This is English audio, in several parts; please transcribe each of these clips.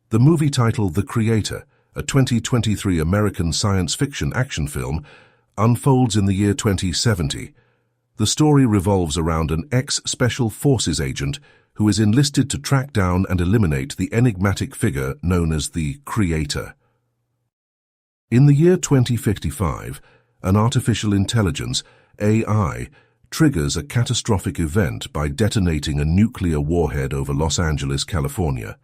The movie titled The Creator, a 2023 American science fiction action film, unfolds in the year 2070. The story revolves around an ex-Special Forces agent who is enlisted to track down and eliminate the enigmatic figure known as the Creator. In the year 2055, an artificial intelligence, AI, triggers a catastrophic event by detonating a nuclear warhead over Los Angeles, California.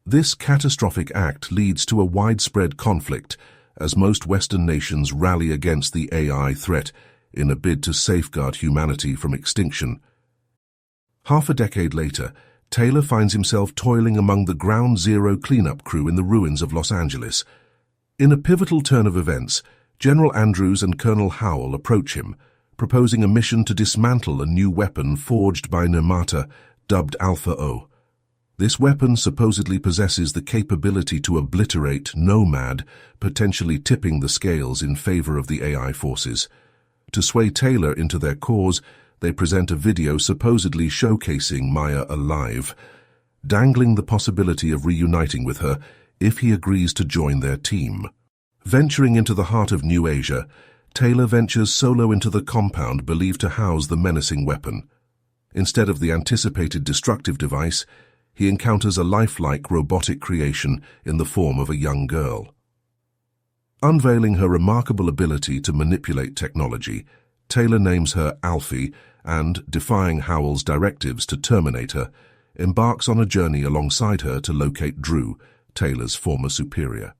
This catastrophic act leads to a widespread conflict as most Western nations rally against the AI threat in a bid to safeguard humanity from extinction. Half a decade later, Taylor finds himself toiling among the Ground Zero cleanup crew in the ruins of Los Angeles. In a pivotal turn of events, General Andrews and Colonel Howell approach him, proposing a mission to dismantle a new weapon forged by Nirmata, dubbed Alpha O. This weapon supposedly possesses the capability to obliterate Nomad, potentially tipping the scales in favor of the AI forces. To sway Taylor into their cause, they present a video supposedly showcasing Maya alive, dangling the possibility of reuniting with her if he agrees to join their team. Venturing into the heart of New Asia, Taylor ventures solo into the compound believed to house the menacing weapon. Instead of the anticipated destructive device, he encounters a lifelike robotic creation in the form of a young girl. Unveiling her remarkable ability to manipulate technology, Taylor names her Alfie and, defying Howell's directives to terminate her, embarks on a journey alongside her to locate Drew, Taylor's former superior.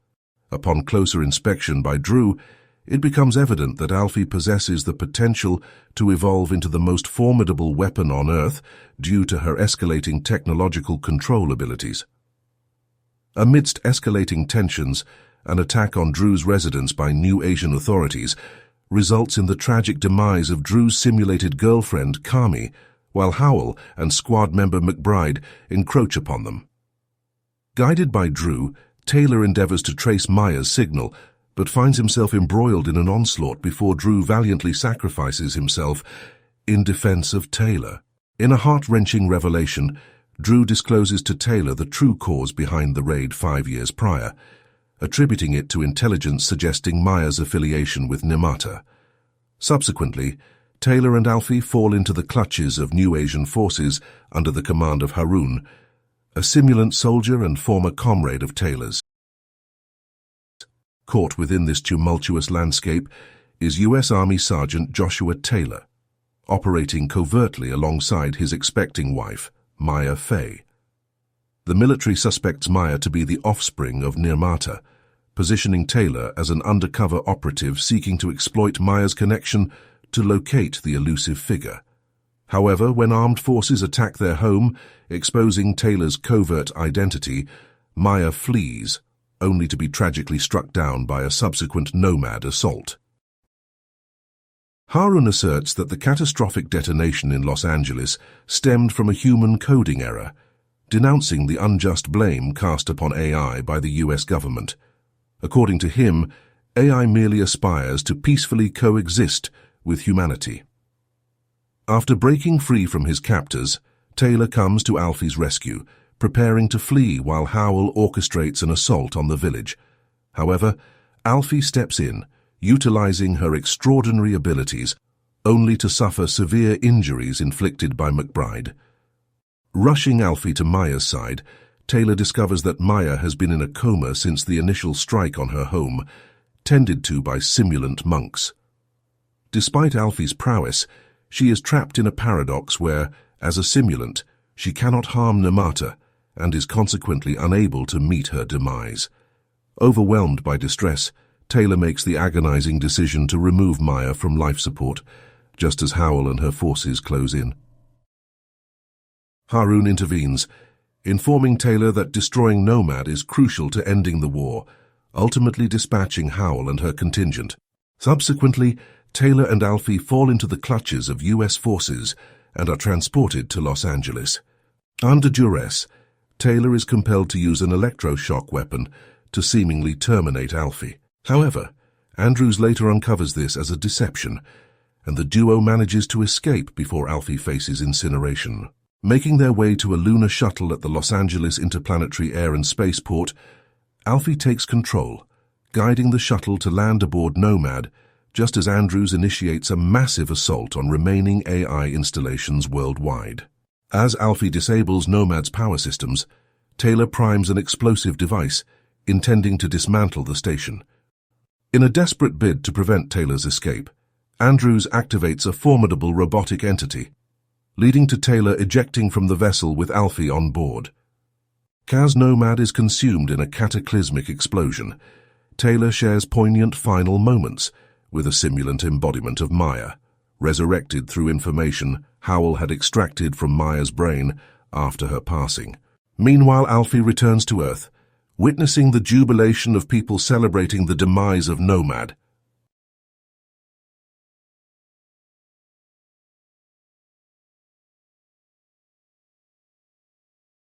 Upon closer inspection by Drew, it becomes evident that Alfie possesses the potential to evolve into the most formidable weapon on Earth due to her escalating technological control abilities. Amidst escalating tensions, an attack on Drew's residence by New Asian authorities results in the tragic demise of Drew's simulated girlfriend, Kami, while Howell and squad member McBride encroach upon them. Guided by Drew, Taylor endeavors to trace Maya's signal, but finds himself embroiled in an onslaught before Drew valiantly sacrifices himself in defense of Taylor. In a heart-wrenching revelation, Drew discloses to Taylor the true cause behind the raid 5 years prior, attributing it to intelligence suggesting Maya's affiliation with Nirmata. Subsequently, Taylor and Alfie fall into the clutches of New Asian forces under the command of Harun, a simulant soldier and former comrade of Taylor's. Caught within this tumultuous landscape is U.S. Army Sergeant Joshua Taylor, operating covertly alongside his expecting wife, Maya Fey. The military suspects Maya to be the offspring of Nirmata, positioning Taylor as an undercover operative seeking to exploit Maya's connection to locate the elusive figure. However, when armed forces attack their home, exposing Taylor's covert identity, Maya flees, only to be tragically struck down by a subsequent Nomad assault. Harun asserts that the catastrophic detonation in Los Angeles stemmed from a human coding error, denouncing the unjust blame cast upon AI by the U.S. government. According to him, AI merely aspires to peacefully coexist with humanity. After breaking free from his captors, Taylor comes to Alfie's rescue, preparing to flee while Howell orchestrates an assault on the village. However, Alfie steps in, utilizing her extraordinary abilities, only to suffer severe injuries inflicted by McBride. Rushing Alfie to Maya's side, Taylor discovers that Maya has been in a coma since the initial strike on her home, tended to by simulant monks. Despite Alfie's prowess, she is trapped in a paradox where, as a simulant, she cannot harm Nirmata, and is consequently unable to meet her demise. Overwhelmed by distress, Taylor makes the agonizing decision to remove Maya from life support, just as Howell and her forces close in. Harun intervenes, informing Taylor that destroying Nomad is crucial to ending the war, ultimately dispatching Howell and her contingent. Subsequently, Taylor and Alfie fall into the clutches of U.S. forces and are transported to Los Angeles. Under duress, Taylor is compelled to use an electroshock weapon to seemingly terminate Alfie. However, Andrews later uncovers this as a deception, and the duo manages to escape before Alfie faces incineration. Making their way to a lunar shuttle at the Los Angeles Interplanetary Air and Spaceport, Alfie takes control, guiding the shuttle to land aboard Nomad, just as Andrews initiates a massive assault on remaining AI installations worldwide. As Alfie disables Nomad's power systems, Taylor primes an explosive device, intending to dismantle the station. In a desperate bid to prevent Taylor's escape, Andrews activates a formidable robotic entity, leading to Taylor ejecting from the vessel with Alfie on board. As Nomad is consumed in a cataclysmic explosion, Taylor shares poignant final moments with a simulant embodiment of Maya, resurrected through information Howell had extracted from Maya's brain after her passing. Meanwhile, Alfie returns to Earth, witnessing the jubilation of people celebrating the demise of Nomad.